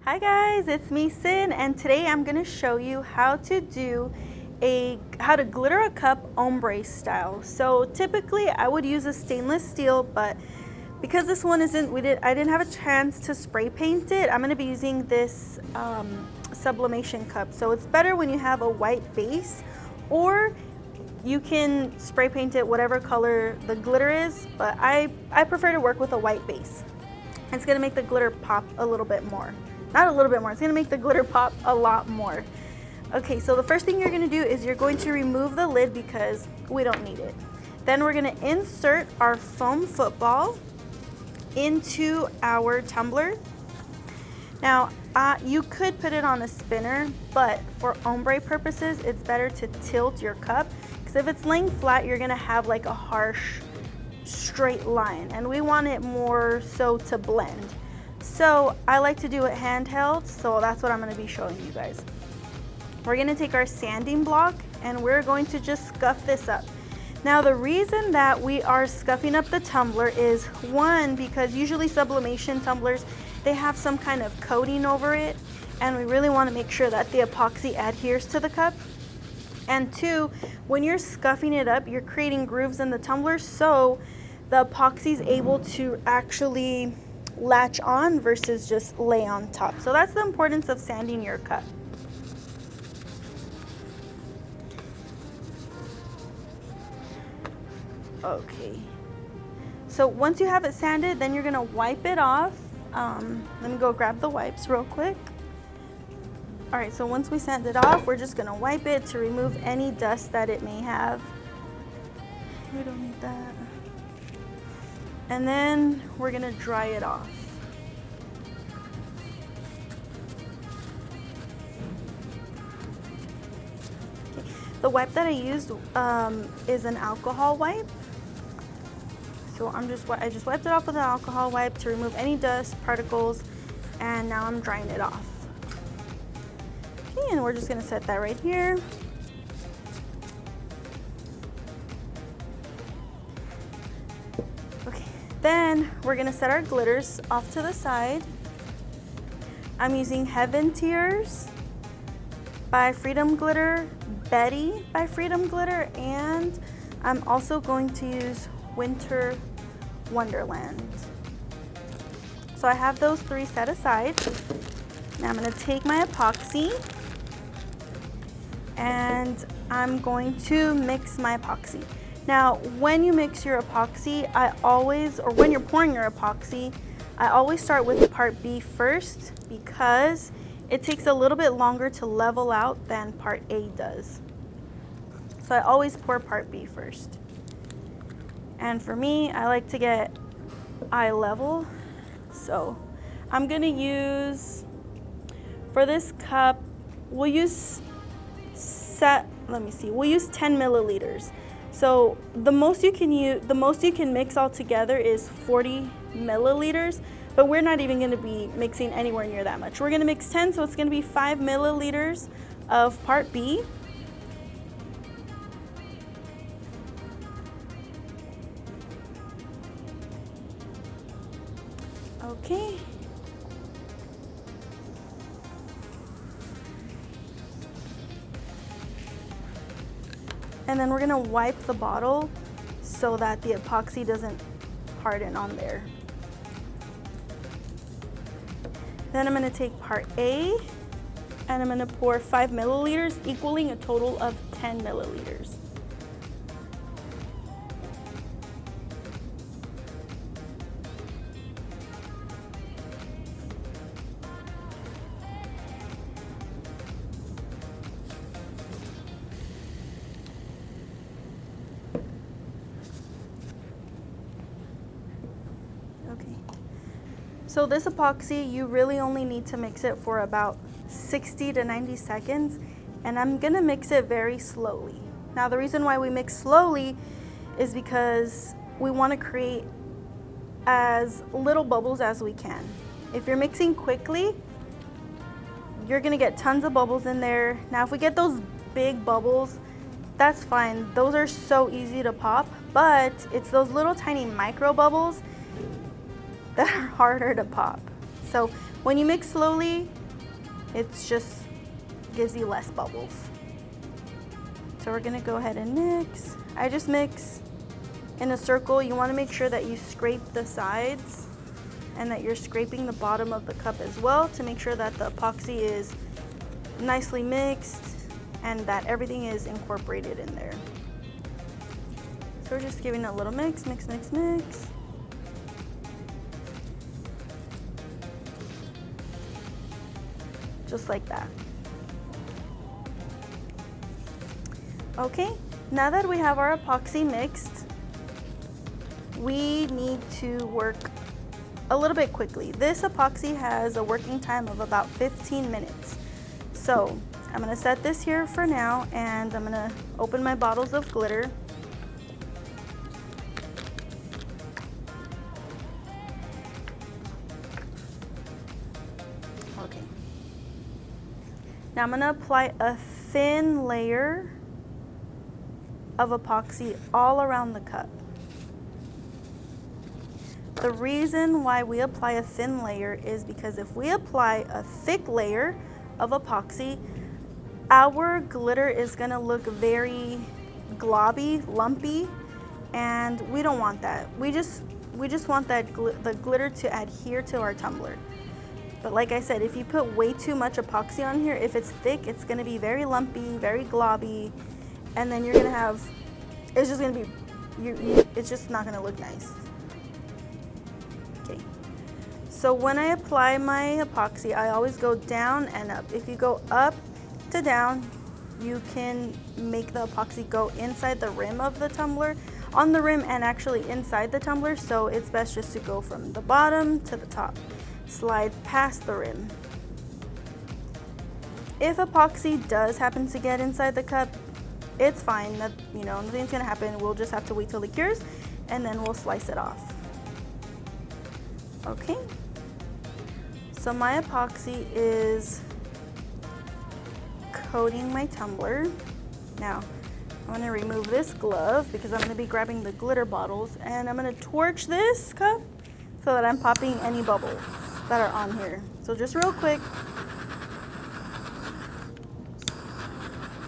Hi guys, it's me Sin, and today I'm going to show you how to glitter a cup ombre style. So typically I would use a stainless steel, but because this one I didn't have a chance to spray paint it. I'm going to be using this sublimation cup. So it's better when you have a white base, or you can spray paint it whatever color the glitter is, but I prefer to work with a white base. It's going to make the glitter pop a little bit more. Not a little bit more, it's going to make the glitter pop a lot more. Okay, so the first thing you're going to do is you're going to remove the lid because we don't need it. Then we're going to insert our foam football into our tumbler. Now, you could put it on a spinner, but for ombre purposes, it's better to tilt your cup, because if it's laying flat, you're going to have like a harsh straight line, and we want it more so to blend. So I like to do it handheld, so that's what I'm going to be showing you guys. We're going to take our sanding block and we're going to just scuff this up. Now the reason that we are scuffing up the tumbler is, one, because usually sublimation tumblers, they have some kind of coating over it, and we really want to make sure that the epoxy adheres to the cup. And two, when you're scuffing it up, you're creating grooves in the tumbler, so the epoxy is able to actually latch on versus just lay on top. So that's the importance of sanding your cup. Okay, so once you have it sanded, then you're gonna wipe it off. Let me go grab the wipes real quick. All right, so once we sand it off, we're just gonna wipe it to remove any dust that it may have. We don't need that. And then we're gonna dry it off. Okay. The wipe that I used is an alcohol wipe. So I just wiped it off with an alcohol wipe to remove any dust, particles, and now I'm drying it off. Okay, and we're just gonna set that right here. Okay, then we're gonna set our glitters off to the side. I'm using Heaven Tears by Freedom Glitter, Betty by Freedom Glitter, and I'm also going to use Winter Wonderland. So I have those three set aside. Now I'm going to take my epoxy and I'm going to mix my epoxy. Now, when you mix your epoxy, when you're pouring your epoxy, I always start with part B first, because it takes a little bit longer to level out than part A does. So I always pour part B first. And for me, I like to get eye level. So I'm gonna use, for this cup, we'll use 10 milliliters. So the most you can mix all together is 40 milliliters, but we're not even gonna be mixing anywhere near that much. We're gonna mix 10, so it's gonna be 5 milliliters of part B. Okay. And then we're gonna wipe the bottle so that the epoxy doesn't harden on there. Then I'm gonna take part A and I'm gonna pour 5 milliliters, equaling a total of 10 milliliters. So this epoxy, you really only need to mix it for about 60 to 90 seconds, and I'm gonna mix it very slowly. Now the reason why we mix slowly is because we wanna create as little bubbles as we can. If you're mixing quickly, you're gonna get tons of bubbles in there. Now if we get those big bubbles, that's fine. Those are so easy to pop, but it's those little tiny micro bubbles that are harder to pop. So when you mix slowly, it's just gives you less bubbles. So we're gonna go ahead and mix. I just mix in a circle. You wanna make sure that you scrape the sides and that you're scraping the bottom of the cup as well to make sure that the epoxy is nicely mixed and that everything is incorporated in there. So we're just giving it a little mix, mix, mix, mix. Just like that. Okay, now that we have our epoxy mixed, we need to work a little bit quickly. This epoxy has a working time of about 15 minutes. So I'm gonna set this here for now, and I'm gonna open my bottles of glitter. Okay. Now I'm gonna apply a thin layer of epoxy all around the cup. The reason why we apply a thin layer is because if we apply a thick layer of epoxy, our glitter is gonna look very globby, lumpy, and we don't want that. We just want that the glitter to adhere to our tumbler. But like I said, if you put way too much epoxy on here, if it's thick, it's gonna be very lumpy, very globby, and then you're gonna have, it's just gonna be, it's just not gonna look nice. Okay, so when I apply my epoxy, I always go down and up. If you go up to down, you can make the epoxy go inside the rim of the tumbler, on the rim and actually inside the tumbler, so it's best just to go from the bottom to the top. Slide past the rim. If epoxy does happen to get inside the cup, it's fine. That, you know, nothing's gonna happen. We'll just have to wait till it cures and then we'll slice it off. Okay, so my epoxy is coating my tumbler. Now I'm gonna remove this glove because I'm gonna be grabbing the glitter bottles, and I'm gonna torch this cup so that I'm popping any bubbles that are on here. So just real quick,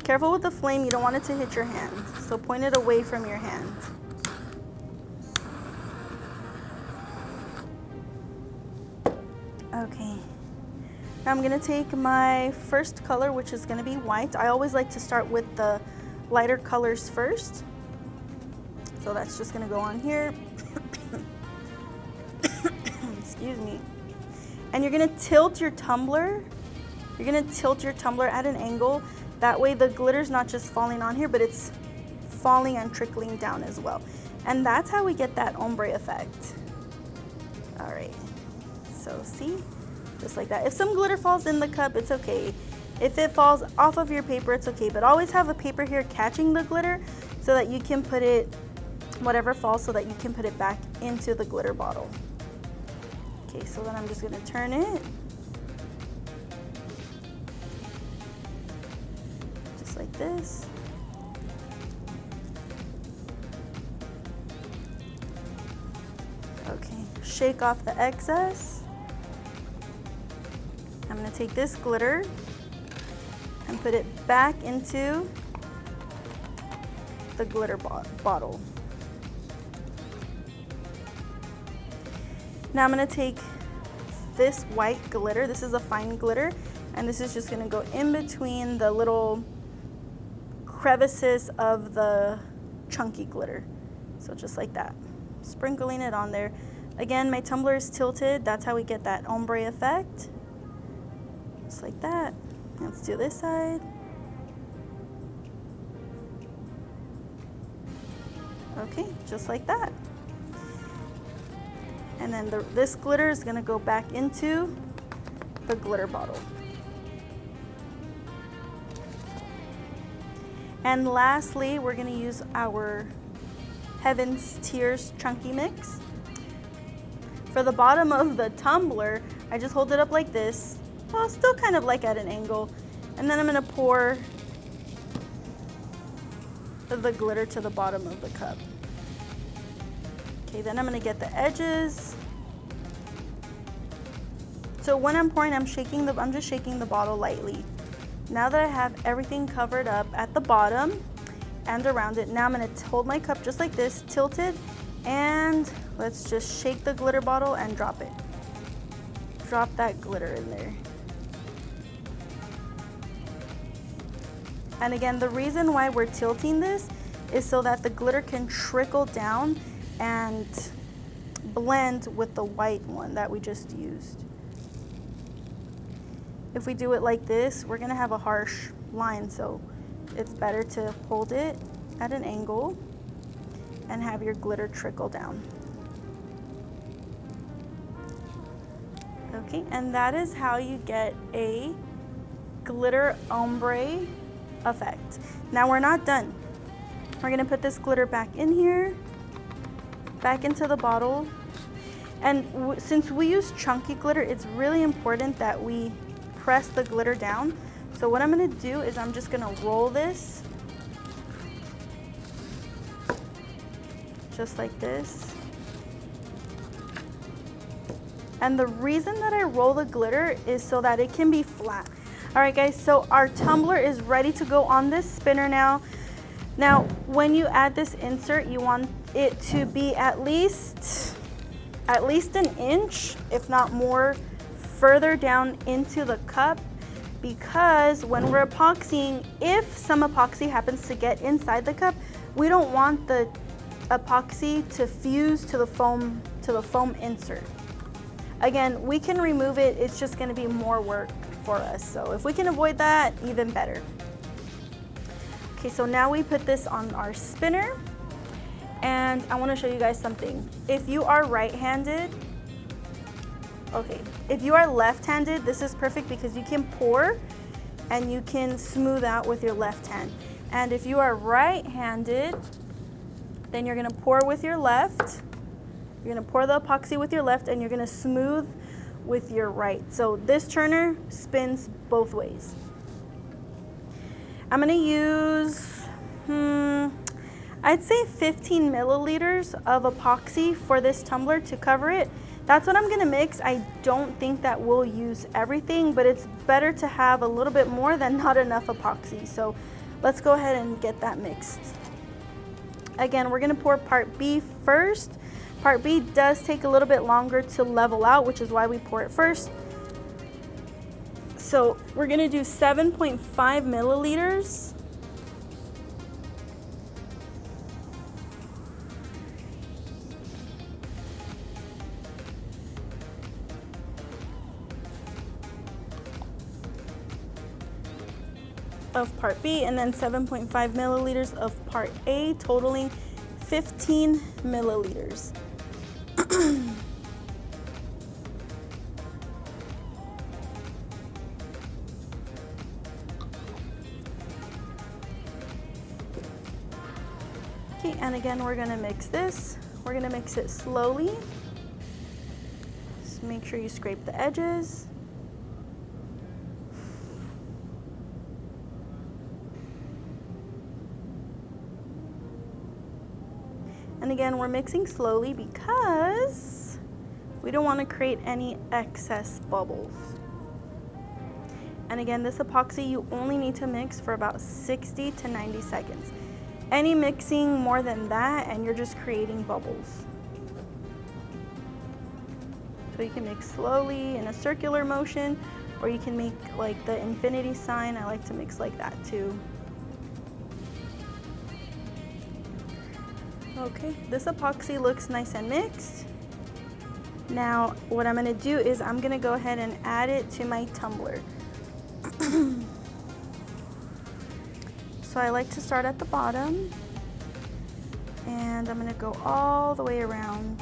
careful with the flame, you don't want it to hit your hand, so point it away from your hand. Okay, now I'm gonna take my first color, which is gonna be white. I always like to start with the lighter colors first. So that's just gonna go on here. Excuse me. And you're gonna tilt your tumbler. You're gonna tilt your tumbler at an angle. That way the glitter's not just falling on here, but it's falling and trickling down as well. And that's how we get that ombre effect. All right, so see, just like that. If some glitter falls in the cup, it's okay. If it falls off of your paper, it's okay, but always have a paper here catching the glitter so that you can put it, whatever falls, so that you can put it back into the glitter bottle. Okay, so then I'm just gonna turn it. Just like this. Okay, shake off the excess. I'm gonna take this glitter and put it back into the glitter bottle. Now I'm gonna take this white glitter, this is a fine glitter, and this is just gonna go in between the little crevices of the chunky glitter. So just like that, sprinkling it on there. Again, my tumbler is tilted, that's how we get that ombre effect. Just like that. Let's do this side. Okay, just like that. And then this glitter is gonna go back into the glitter bottle. And lastly, we're gonna use our Heaven's Tears Chunky Mix. For the bottom of the tumbler, I just hold it up like this, well, still kind of like at an angle, and then I'm gonna pour the glitter to the bottom of the cup. Okay, then I'm gonna get the edges So when I'm pouring, I'm just shaking the bottle lightly. Now that I have everything covered up at the bottom and around it, now I'm gonna hold my cup just like this, tilted, and let's just shake the glitter bottle and drop it. Drop that glitter in there. And again, the reason why we're tilting this is so that the glitter can trickle down and blend with the white one that we just used. If we do it like this, we're gonna have a harsh line, so it's better to hold it at an angle and have your glitter trickle down. Okay, and that is how you get a glitter ombre effect. Now we're not done. We're gonna put this glitter back in here, back into the bottle. And since we use chunky glitter, it's really important that we press the glitter down. So what I'm gonna do is I'm just gonna roll this just like this. And the reason that I roll the glitter is so that it can be flat. All right guys, so our tumbler is ready to go on this spinner now. Now, when you add this insert, you want it to be at least an inch, if not more, further down into the cup, because when we're epoxying, if some epoxy happens to get inside the cup, we don't want the epoxy to fuse to the foam insert. Again, we can remove it, it's just gonna be more work for us. So if we can avoid that, even better. Okay, so now we put this on our spinner, and I wanna show you guys something. If you are right-handed, okay, if you are left-handed, this is perfect because you can pour and you can smooth out with your left hand. And if you are right-handed, then you're gonna pour with your left. You're gonna pour the epoxy with your left and you're gonna smooth with your right. So this turner spins both ways. I'm gonna use, I'd say 15 milliliters of epoxy for this tumbler to cover it. That's what I'm gonna mix. I don't think that we'll use everything, but it's better to have a little bit more than not enough epoxy. So let's go ahead and get that mixed. Again, we're gonna pour part B first. Part B does take a little bit longer to level out, which is why we pour it first. So we're gonna do 7.5 milliliters. Of part B, and then 7.5 milliliters of part A, totaling 15 milliliters. Okay, and again, we're gonna mix this. We're gonna mix it slowly. Just make sure you scrape the edges. And again, we're mixing slowly because we don't want to create any excess bubbles. And again, this epoxy, you only need to mix for about 60 to 90 seconds. Any mixing more than that and you're just creating bubbles. So you can mix slowly in a circular motion, or you can make like the infinity sign. I like to mix like that too. Okay, this epoxy looks nice and mixed. Now, what I'm gonna do is I'm gonna go ahead and add it to my tumbler. So I like to start at the bottom, and I'm gonna go all the way around.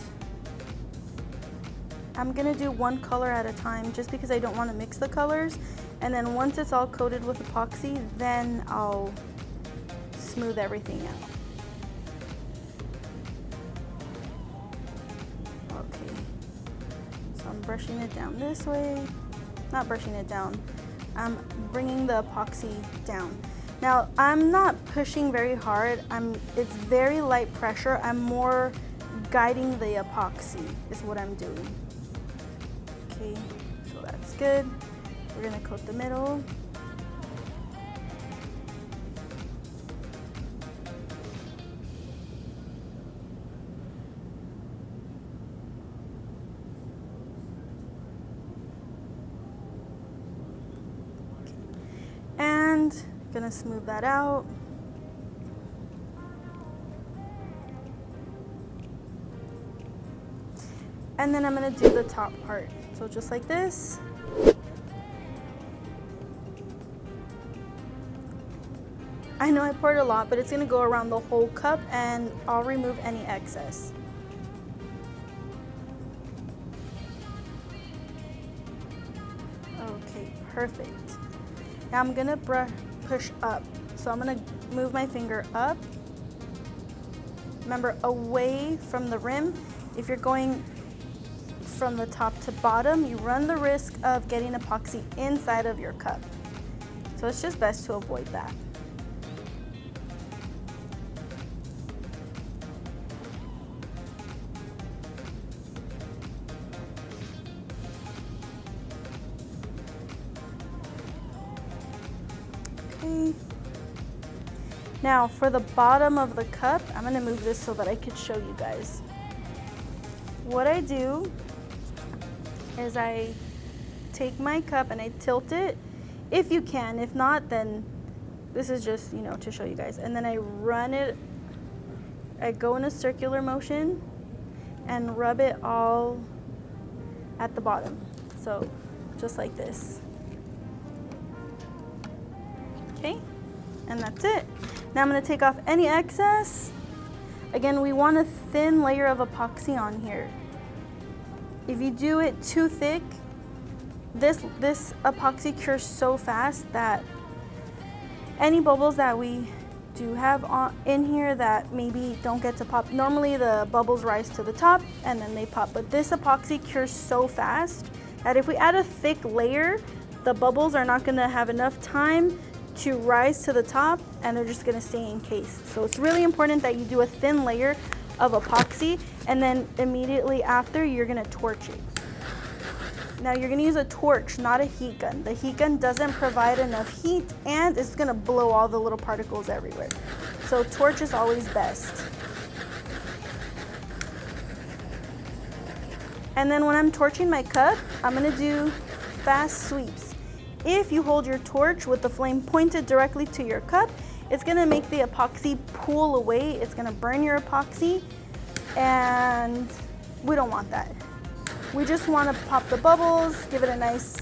I'm gonna do one color at a time just because I don't wanna mix the colors. And then once it's all coated with epoxy, then I'll smooth everything out. I'm brushing it down this way, not brushing it down, I'm bringing the epoxy down. Now, I'm not pushing very hard, it's very light pressure. I'm more guiding the epoxy is what I'm doing. Okay, so that's good. We're gonna coat the middle. And gonna smooth that out. And then I'm gonna do the top part. So just like this. I know I poured a lot, but it's gonna go around the whole cup and I'll remove any excess. Okay, perfect. Now I'm gonna push up. So I'm gonna move my finger up. Remember, away from the rim. If you're going from the top to bottom, you run the risk of getting epoxy inside of your cup. So it's just best to avoid that. Okay. Now for the bottom of the cup, I'm gonna move this so that I could show you guys. What I do is I take my cup and I tilt it, if you can. If not, then this is just, you know, to show you guys. And then I run it, I go in a circular motion and rub it all at the bottom. So just like this. Okay, and that's it. Now I'm gonna take off any excess. Again, we want a thin layer of epoxy on here. If you do it too thick, this epoxy cures so fast that any bubbles that we do have in here that maybe don't get to pop, normally the bubbles rise to the top and then they pop, but this epoxy cures so fast that if we add a thick layer, the bubbles are not gonna have enough time to rise to the top and they're just gonna stay encased. So it's really important that you do a thin layer of epoxy and then immediately after you're gonna torch it. Now you're gonna use a torch, not a heat gun. The heat gun doesn't provide enough heat and it's gonna blow all the little particles everywhere. So torch is always best. And then when I'm torching my cup, I'm gonna do fast sweeps. If you hold your torch with the flame pointed directly to your cup, it's gonna make the epoxy pool away. It's gonna burn your epoxy and we don't want that. We just wanna pop the bubbles, give it a nice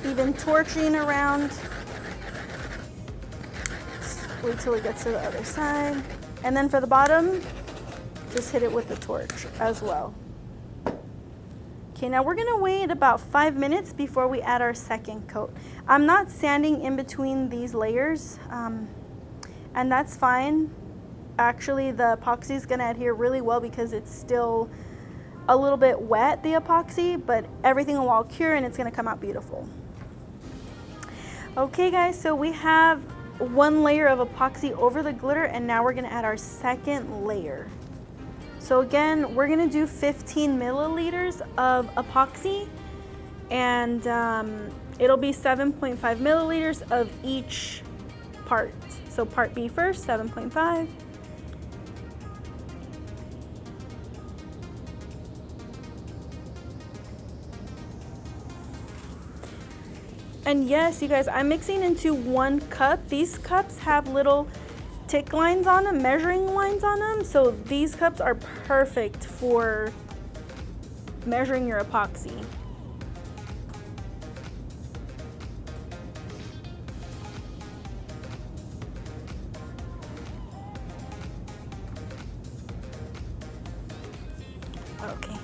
even torching around. Wait till it gets to the other side. And then for the bottom, just hit it with the torch as well. Okay, now we're gonna wait about 5 minutes before we add our second coat. I'm not sanding in between these layers, and that's fine. Actually, the epoxy is gonna adhere really well because it's still a little bit wet, the epoxy, but everything will all cure and it's gonna come out beautiful. Okay guys, so we have one layer of epoxy over the glitter and now we're gonna add our second layer. So again, we're gonna do 15 milliliters of epoxy and it'll be 7.5 milliliters of each part. So part B first, 7.5. And yes, you guys, I'm mixing into 1 cup. These cups have little tick lines on them, measuring lines on them. So these cups are perfect for measuring your epoxy. Okay.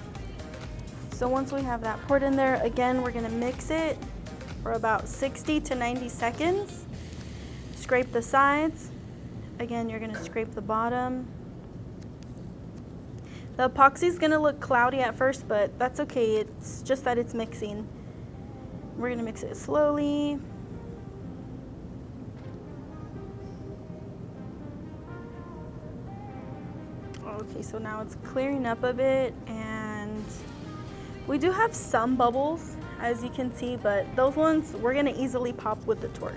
So once we have that poured in there, again, we're gonna mix it for about 60 to 90 seconds. Scrape the sides. Again, you're gonna scrape the bottom. The epoxy is gonna look cloudy at first, but that's okay. It's just that it's mixing. We're gonna mix it slowly. Okay, so now it's clearing up a bit, and we do have some bubbles as you can see, but those ones we're gonna easily pop with the torch.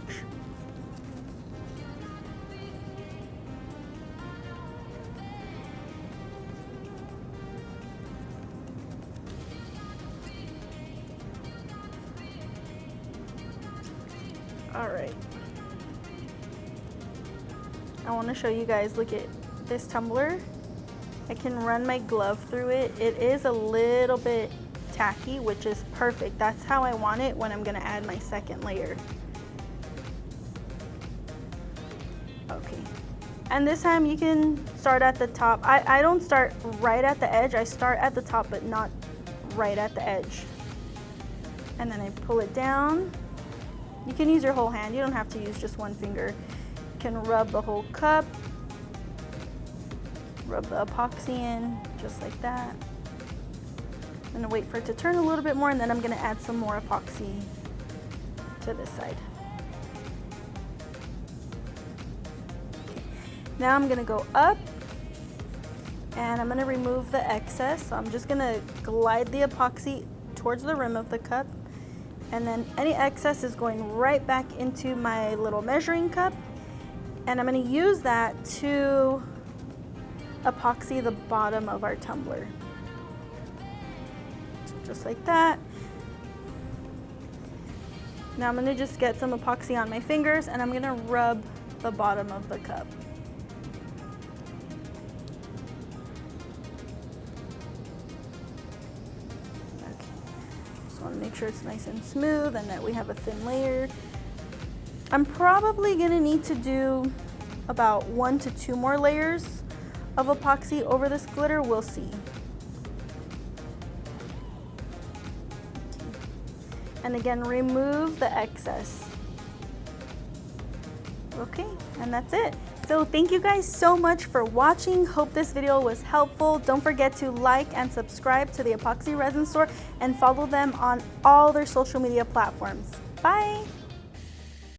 All right. I want to show you guys, look at this tumbler. I can run my glove through it. It is a little bit tacky, which is perfect. That's how I want it when I'm gonna add my second layer. Okay. And this time you can start at the top. I don't start right at the edge. I start at the top, but not right at the edge. And then I pull it down. You can use your whole hand. You don't have to use just one finger. You can rub the whole cup. Rub the epoxy in, just like that. I'm gonna wait for it to turn a little bit more, and then I'm gonna add some more epoxy to this side. Okay. Now I'm gonna go up, and I'm gonna remove the excess. So I'm just gonna glide the epoxy towards the rim of the cup, and then any excess is going right back into my little measuring cup, and I'm gonna use that to epoxy the bottom of our tumbler. So just like that. Now I'm gonna just get some epoxy on my fingers, and I'm gonna rub the bottom of the cup. Okay. Just wanna make sure it's nice and smooth and that we have a thin layer. I'm probably gonna need to do about 1 to 2 more layers of epoxy over this glitter. We'll see. Okay. And again, remove the excess. Okay, and that's it. So thank you guys so much for watching. Hope this video was helpful. Don't forget to like and subscribe to the Epoxy Resin Store and follow them on all their social media platforms. Bye.